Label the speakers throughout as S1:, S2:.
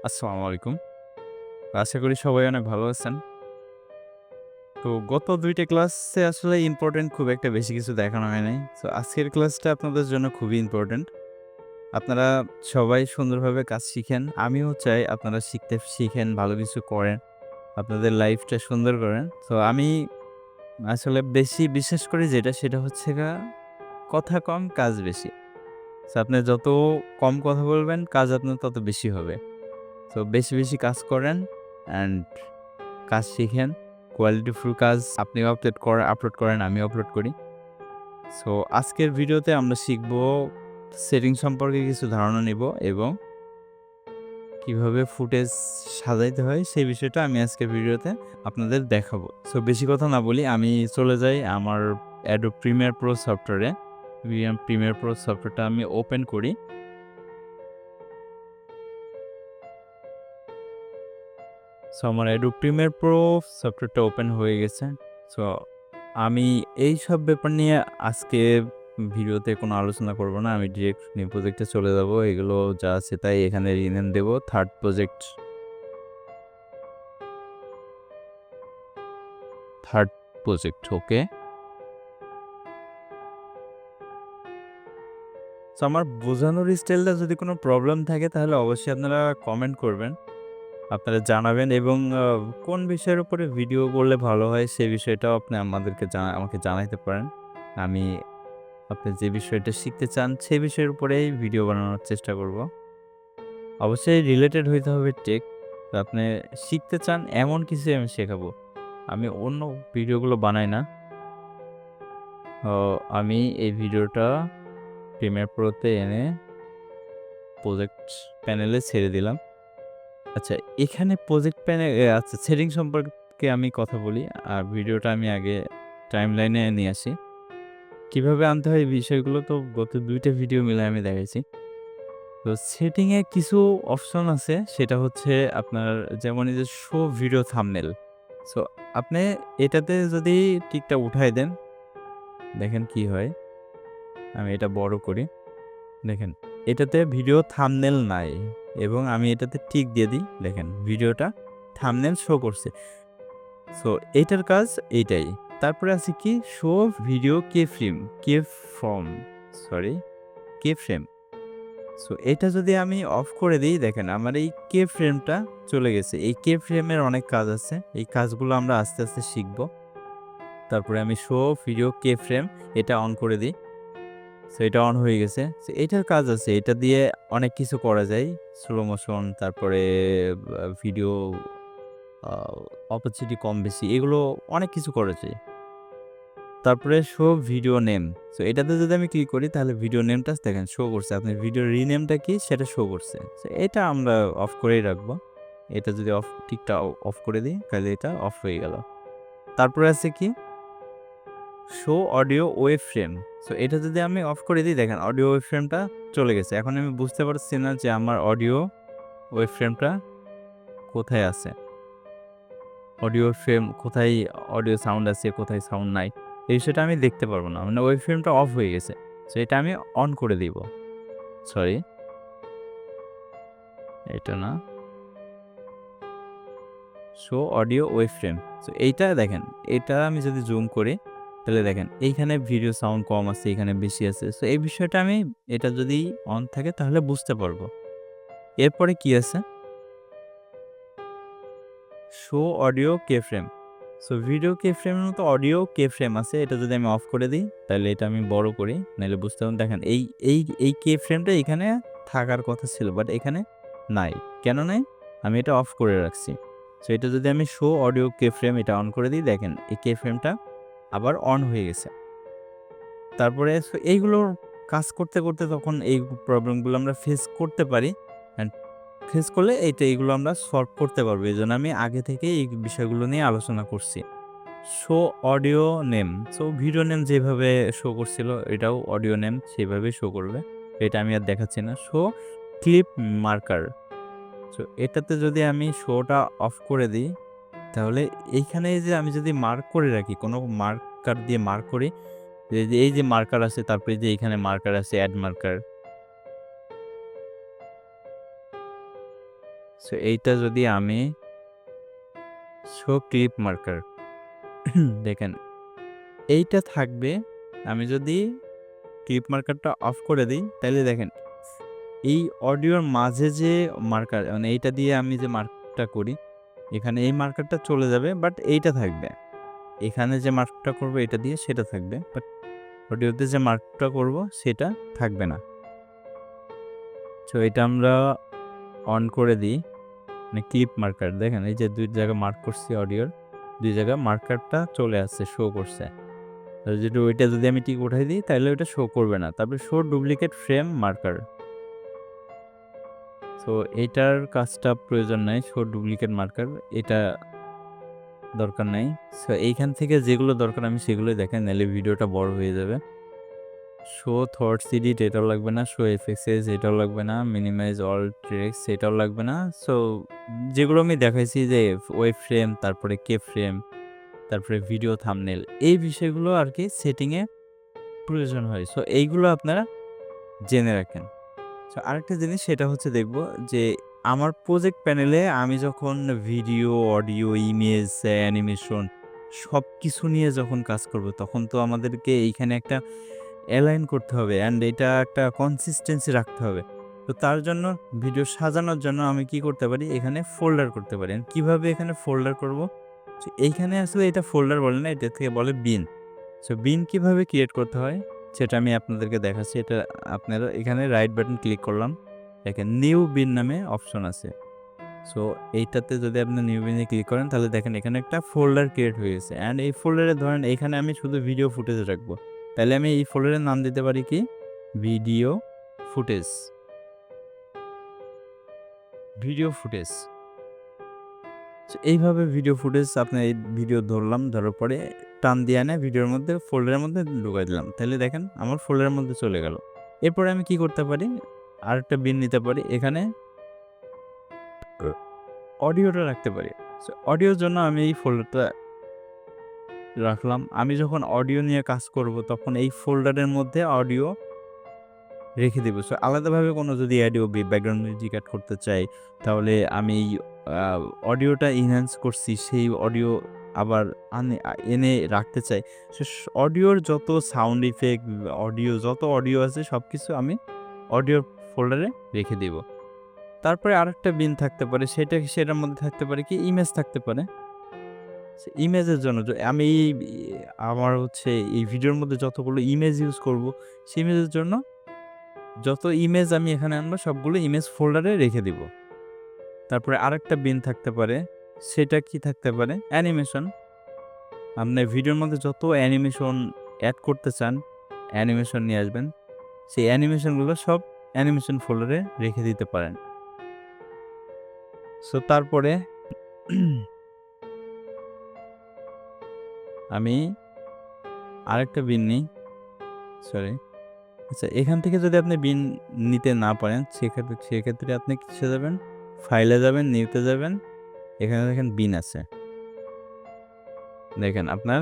S1: আসসালামু আলাইকুম। আশা করি সবাই অনেক ভালো আছেন। তো গত ২ টা ক্লাসে আসলে ইম্পোর্টেন্ট খুব একটা বেশি কিছু দেখানো হয় নাই। সো আজকের ক্লাসটা আপনাদের জন্য খুবই ইম্পোর্টেন্ট। আপনারা সবাই সুন্দরভাবে কাজ শিখেন। আমিও চাই আপনারা শিখেন, ভালো কিছু করেন। আপনাদের লাইফটা সুন্দর করেন। তো আমি আসলে বেশি বিশ্বাস করি যেটা সেটা হচ্ছে কথা কম, কাজ বেশি। সো আপনি যত কম কথা বলবেন, কাজ আপনার তত বেশি হবে। সো বেশি, বেশি কাজ করেন অ্যান্ড কাজ শিখেন। কোয়ালিটিফুল কাজ আপনিও আপলোড করেন, আমিও আপলোড করি। সো আজকের ভিডিওতে আমরা শিখব সেটিং সম্পর্কে কিছু ধারণা নিব এবং কিভাবে ফুটেজ সাজাইতে হয় সেই বিষয়টা আমি আজকের ভিডিওতে আপনাদের দেখাবো। সো বেশি কথা না বলি আমি চলে যাই আমার Adobe Premiere Pro সফটওয়্যারে। Premiere Pro সফটওয়্যারটা আমি ওপেন করি। সো আমার Adobe Premiere Pro সফটওয়্যারটা ওপেন হয়ে গেছে। সো আমি এইসব ব্যাপার নিয়ে আজকে ভিডিওতে কোনো আলোচনা করব না। আমি ডিরেক্ট নিউ প্রজেক্টে চলে যাব। এগুলো যা আছে তাই এখানে রিনেম দেব। Third project okay. সো আমার বোঝানোর স্টাইলটা যদি কোনো প্রবলেম থাকে তাহলে অবশ্যই আপনারা কমেন্ট করবেন। আপনারা জানাবেন এবং কোন বিষয়ের উপরে ভিডিও করলে ভালো হয় সে বিষয়টাও আপনি আমাকে জানাইতে পারেন। আমি আপনি যে বিষয়টা শিখতে চান সেই বিষয়ের উপরেই ভিডিও বানানোর চেষ্টা করব। অবশ্যই রিলেটেড হইতে হবে টেক। তো আপনি শিখতে চান এমন কিছুই আমি শেখাবো। আমি অন্য ভিডিওগুলো বানাই না। তো আমি এই ভিডিওটা Premiere Pro তে এনে প্রজেক্ট প্যানেলে ছেড়ে দিলাম। আচ্ছা এখানে প্রজেক্ট আচ্ছা সেটিং সম্পর্কে আমি কথা বলি। আর ভিডিওটা আমি আগে টাইমলাইনে নিয়ে আসি। কিভাবে আনতে হয় এই বিষয়গুলো তো গত ২ টা ভিডিও মিলায়ে আমি দেখাইছি। তো সেটিং এ কিছু অপশন আছে সেটা হচ্ছে আপনার যেমন এই যে শো ভিডিও থাম্বনেল। সো আপনি এটাতে যদি টিকটা উঠায় দেন, দেখেন কি হয়। আমি এটা বড় করি। দেখেন এটাতে ভিডিও থাম্বনেল নাই এবং আমি এটাতে টিক দিয়ে দিই। দেখেন ভিডিওটা থাম্বনেল শো করছে। সো এইটার কাজ এইটাই। তারপরে আছে কি show video from sorry frame. So এটা যদি আমি অফ করে দিই দেখেন আমার এই ফ্রেমটা চলে গেছে। এই ফ্রেমের অনেক কাজ আছে। এই কাজগুলো আমরা আস্তে, আস্তে শিখব। তারপরে আমি শো ভিডিও ফ্রেম এটা অন করে দিই। সো এটা অন হয়ে গেছে। সো এটার কাজ আছে। এটা দিয়ে অনেক কিছু করা যায়। স্লো মোশন তারপরে ভিডিও আ অপরচুনিটি কম বেশি এগুলো অনেক কিছু করা যায়। তারপরে শো ভিডিও নেম। সো এটাতে যদি আমি ক্লিক করি তাহলে ভিডিও নেমটা দেখেন শো করছে। আপনার ভিডিওর রিনেমটা কি সেটা শো করছে। সো এটা আমরা অফ করেই রাখবো। এটা যদি টিকটা অফ করে দিই তাহলে এটা অফ হয়ে গেল। তারপরে আছে কি show audio wave frame. So এটা যদি আমি অফ করে দিই দেখেন অডিও ওয়েভ ফ্রেমটা চলে গেছে। এখন আমি বুঝতে পারছি না যে আমার অডিও ওয়েভ ফ্রেমটা কোথায় আছে। অডিও ফ্রেম কোথায় অডিও সাউন্ড আছে, কোথায় সাউন্ড নাই। এই বিষয়টা আমি দেখতে পারব না। মানে ওয়েভ ফ্রেমটা অফ হয়ে গেছে। সো এটা আমি অন করে দিব। সরি, এটা না। Show audio wave frame. So এইটা দেখেন, এটা আমি যদি জুম করি তাহলে দেখেন এইখানে ভিডিও সাউন্ড কম আছে, এখানে বেশি আছে। সো এই বিষয়টা আমি এটা যদি অন থাকে তাহলে বুঝতে পারব। এরপরে কি আছে? Show audio frame. So video ফ্রেমের মতো অডিও ফ্রেম আছে। এটা যদি আমি অফ করে দিই তাহলে এটা আমি বড় করি। নাইলে বুঝতে পারবেন দেখেন এই ফ্রেমটা এখানে থাকার কথা ছিল বাট এখানে নাই। কেন নাই? আমি এটা অফ করে রাখছি। সো এটা যদি আমি শো অডিও ফ্রেম এটা অন করে দিই দেখেন এই ফ্রেমটা আবার অন হয়ে গেছে। তারপরে এইগুলোর কাজ করতে, করতে তখন এই প্রবলেমগুলো আমরা ফেস করতে পারি। অ্যান্ড ফেস করলে এইগুলো আমরা সলভ করতে পারবো। এজন্য আমি আগে থেকেই এই বিষয়গুলো নিয়ে আলোচনা করছি। Show audio name. So video name যেভাবে শো করছিল এটাও অডিও নেম সেভাবেই শো করবে। এটা আমি আর দেখাচ্ছি না। Show clip marker. সো এটাতে যদি আমি শোটা অফ করে দিই তাহলে এইখানে যে আমি যদি মার্ক করে রাখি, কোনো মার্কার দিয়ে মার্ক করি, এই যে মার্কার আছে তারপরে যে এইখানে মার্কার আছে এড মার্কার। সো এইটা যদি আমি শো ক্লিপ মার্কার দেখেন এইটা থাকবে। আমি যদি ক্লিপ মার্কারটা অফ করে দিই তাহলে দেখেন এই অডিওর মাঝে যে মার্কার মানে এইটা দিয়ে আমি যে মার্কটা করি এখানে এই মার্কারটা চলে যাবে, বাট এইটা থাকবে। এখানে যে মার্কটা করব এটা দিয়ে সেটা থাকবে, বাট অডিওতে যে মার্কটা করব সেটা থাকবে না। সো এটা আমরা অন করে দিই, মানে ক্লিপ মার্কার দেখেন এই যে 2 জায়গায় মার্ক করছি, অডিওর 2 জায়গায় মার্কারটা চলে আসছে, শো করছে। যেটা ওইটা যদি আমি টিক উঠাই দিই তাহলে ওইটা শো করবে না। তারপরে show duplicate frame marker, so এইটার কাজটা প্রয়োজন নাই। শো ডুপ্লিকেট মার্কার এটা দরকার নাই। সো এইখান থেকে যেগুলো দরকার আমি সেগুলোই দেখেন, নাহলে ভিডিওটা বড় হয়ে যাবে। শো থটস এডিট এটাও লাগবে না, শো এফএক্সেস এটাও লাগবে না, মিনিমাইজ অল ট্রেক্স এটাও লাগবে না। সো যেগুলো আমি দেখাইছি যে ওয়েব ফ্রেম, তারপরে কে ফ্রেম, তারপরে ভিডিও থাম্বনেল, এই বিষয়গুলো আর কি সেটিংয়ে প্রয়োজন হয়। সো এইগুলো আপনারা জেনে রাখেন। সো আরেকটা জিনিস সেটা হচ্ছে দেখব যে আমার প্রজেক্ট প্যানেলে আমি যখন ভিডিও, অডিও, ইমেজ, অ্যানিমেশন সব কিছু নিয়ে যখন কাজ করব তখন তো আমাদেরকে এইখানে একটা অ্যালাইন করতে হবে অ্যান্ড এটা একটা কনসিস্টেন্সি রাখতে হবে। তো তার জন্য ভিডিও সাজানোর জন্য আমি কি করতে পারি, এখানে ফোল্ডার করতে পারি। And কিভাবে এখানে ফোল্ডার করব? সো এইখানে আসলে এটা ফোল্ডার বলে না, এটা থেকে বলে বিন। সো বিন কিভাবে ক্রিয়েট করতে হয় সেটা আমি আপনাদেরকে দেখাচ্ছি। এটা আপনারা এখানে রাইট বাটন ক্লিক করলাম, দেখেন নিউ বিন নামে অপশন আছে। সো এইটাতে যদি আপনি নিউ বিনে ক্লিক করেন তাহলে দেখেন এখানে একটা ফোল্ডার ক্রিয়েট হয়ে গেছে। অ্যান্ড এই ফোল্ডারে ধরেন এখানে আমি শুধু ভিডিও ফুটেজ রাখবো, তাহলে আমি এই ফোল্ডারের নাম দিতে পারি কি, ভিডিও ফুটেজ। ভিডিও ফুটেজ এইভাবে ভিডিও ফুটেজ আপনার এই ভিডিও ধরলাম, ধরার পরে টান দিয়ে এনে ভিডিওর মধ্যে ফোল্ডারের মধ্যে ঢুকাই দিলাম, তাহলে দেখেন আমার ফোল্ডারের মধ্যে চলে গেল। এরপরে আমি কি করতে পারি, আরেকটা বিন নিতে পারি, এখানে অডিওটা রাখতে পারি। সো অডিওর জন্য আমি এই ফোল্ডারটা রাখলাম। আমি যখন অডিও নিয়ে কাজ করব তখন এই ফোল্ডারের মধ্যে অডিও রেখে দেবো। সো আলাদাভাবে কোনো যদি অডিও ব্যাকগ্রাউন্ড মিউজিক অ্যাড করতে চাই তাহলে আমি অডিওটা ইনহ্যান্স করছি সেই অডিও আবার এনে রাখতে চাই। সো অডিওর যত সাউন্ড ইফেক্ট, অডিও যত অডিও আছে সব কিছু আমি অডিওর ফোল্ডারে রেখে দেব। তারপরে আরেকটা বিন থাকতে পারে, সেটার মধ্যে থাকতে পারে কি, ইমেজ থাকতে পারে। ইমেজের জন্য আমি আমার হচ্ছে এই ভিডিওর মধ্যে যতগুলো ইমেজ ইউজ করব সেই ইমেজের জন্য যত ইমেজ আমি এখানে আনবো সবগুলো ইমেজ ফোল্ডারে রেখে দিব। তারপরে আরেকটা বিন থাকতে পারে, সেটা কি থাকতে পারে, অ্যানিমেশন। আপনি ভিডিওর মধ্যে যত অ্যানিমেশন অ্যাড করতে চান অ্যানিমেশন নিয়ে আসবেন, সেই অ্যানিমেশনগুলো সব অ্যানিমেশন ফোল্ডারে রেখে দিতে পারেন। সো তারপরে আমি আরেকটা বিন নিই, সরি। আচ্ছা, এখান থেকে যদি আপনি বিন নিতে না পারেন সেক্ষেত্রে আপনি কিসে যাবেন, ফাইলে যাবেন, নিউতে যাবেন, এখানে দেখেন বিন আছে, দেখেন আপনার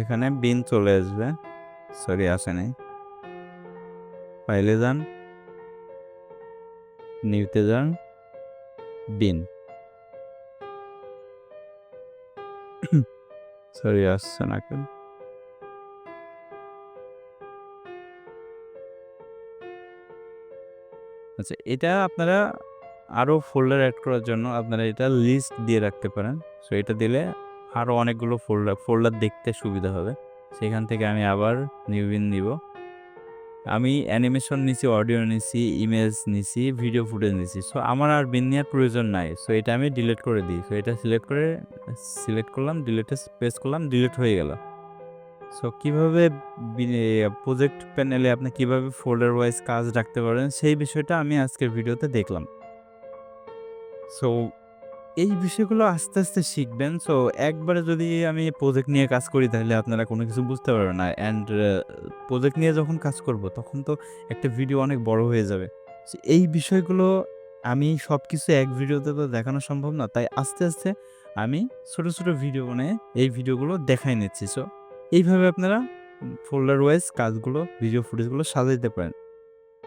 S1: এখানে বিন চলে আসবে। সরি, আসে নাই। ফাইলে যান, নিউতে যান, বিন, সরি আসছে না কেন। আচ্ছা, এটা আপনারা আরও ফোল্ডার অ্যাড করার জন্য আপনারা এটা লিস্ট দিয়ে রাখতে পারেন। সো এটা দিলে আরও অনেকগুলো ফোল্ডার দেখতে সুবিধা হবে। সেখান থেকে আমি আবার নিউ বিন নিব। আমি অ্যানিমেশন নিছি, অডিও নিছি, ইমেজ নিছি, ভিডিও ফুটেজ নিছি। সো আমার আর বিন নেওয়ার প্রয়োজন নাই। সো এটা আমি ডিলিট করে দিই। সো এটা সিলেক্ট করলাম, ডিলিটে প্রেস করলাম, ডিলিট হয়ে গেল। সো কীভাবে প্রজেক্ট প্যানেলে আপনি কীভাবে ফোল্ডার ওয়াইজ কাজ রাখতে পারেন সেই বিষয়টা আমি আজকের ভিডিওতে দেখলাম। সো এই বিষয়গুলো আস্তে আস্তে শিখবেন। সো একবারে যদি আমি প্রজেক্ট নিয়ে কাজ করি তাহলে আপনারা কোনো কিছু বুঝতে পারবেন না। অ্যান্ড প্রজেক্ট নিয়ে যখন কাজ করব তখন তো একটা ভিডিও অনেক বড় হয়ে যাবে। সো এই বিষয়গুলো আমি সব কিছু এক ভিডিওতে তো দেখানো সম্ভব না। তাই আস্তে আস্তে আমি ছোট ছোট ভিডিও বানিয়ে এই ভিডিওগুলো দেখাই নিচ্ছি। সো এইভাবে আপনারা ফোল্ডার ওয়াইজ কাজগুলো, ভিডিও ফুটেজগুলো সাজাইতে পারেন।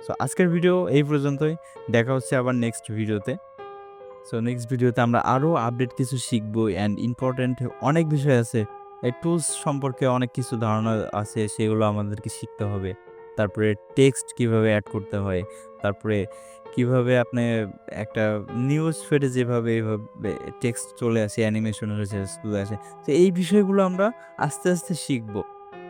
S1: সো আজকের ভিডিও এই পর্যন্তই। দেখা হচ্ছে আবার নেক্সট ভিডিওতে। সো নেক্সট ভিডিওতে আমরা আরও আপডেট কিছু শিখবো অ্যান্ড ইম্পর্ট্যান্ট অনেক বিষয় আছে। এই টুলস সম্পর্কে অনেক কিছু ধারণা আছে, সেগুলো আমাদেরকে শিখতে হবে। তারপরে টেক্সট কিভাবে এড করতে হয়, তারপরে কিভাবে আপনি একটা নিউজ ফিডে যেভাবে এভাবে টেক্সট চলে আসে, অ্যানিমেশন চলে আসে। তো এই বিষয়গুলো আমরা আস্তে, আস্তে শিখবো।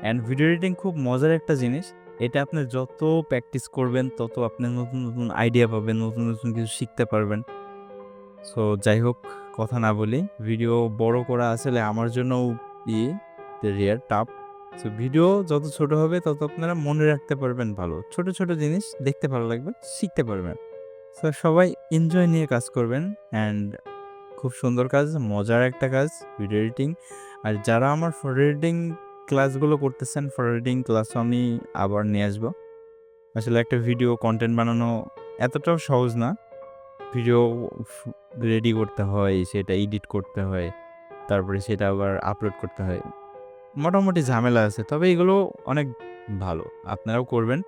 S1: অ্যান্ড ভিডিও এডিটিং খুব মজার একটা জিনিস। এটা আপনি যত প্র্যাকটিস করবেন তত আপনি নতুন, নতুন আইডিয়া পাবেন, নতুন, নতুন কিছু শিখতে পারবেন। সো যাই হোক, কথা না বলি, ভিডিও বড় করা আসলে আমার জন্যও রেয়ার টাফ। সো ভিডিও যত ছোট হবে তত আপনারা মনে রাখতে পারবেন ভালো। ছোট, ছোট জিনিস দেখতে ভালো লাগবে, শিখতে পারবেন। সো সবাই এনজয় নিয়ে কাজ করবেন অ্যান্ড খুব সুন্দর কাজ, মজার একটা কাজ ভিডিও এডিটিং। আর যারা আমার ফটো এডিটিং ক্লাসগুলো করতেছেন, ফটো এডিটিং ক্লাসও আমি আবার নিয়ে আসবো। আসলে একটা ভিডিও কনটেন্ট বানানো এতটাও সহজ না। ভিডিও রেডি করতে হয়, সেটা এডিট করতে হয়, তারপরে সেটা আবার আপলোড করতে হয়। মোটামুটি ঝামেলা আছে। তবে এগুলো অনেক ভালো। আপনারাও করবেন।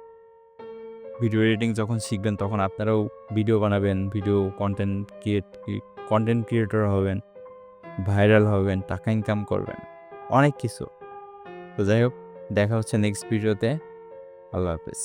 S1: ভিডিও এডিটিং যখন শিখবেন তখন আপনারাও ভিডিও বানাবেন, ভিডিও কনটেন্ট ক্রিয়েটর হবেন, ভাইরাল হবেন, টাকা ইনকাম করবেন। অনেক কিছু। তো যাই হোক, দেখা হচ্ছে নেক্সট ভিডিওতে। আল্লাহ হাফেজ।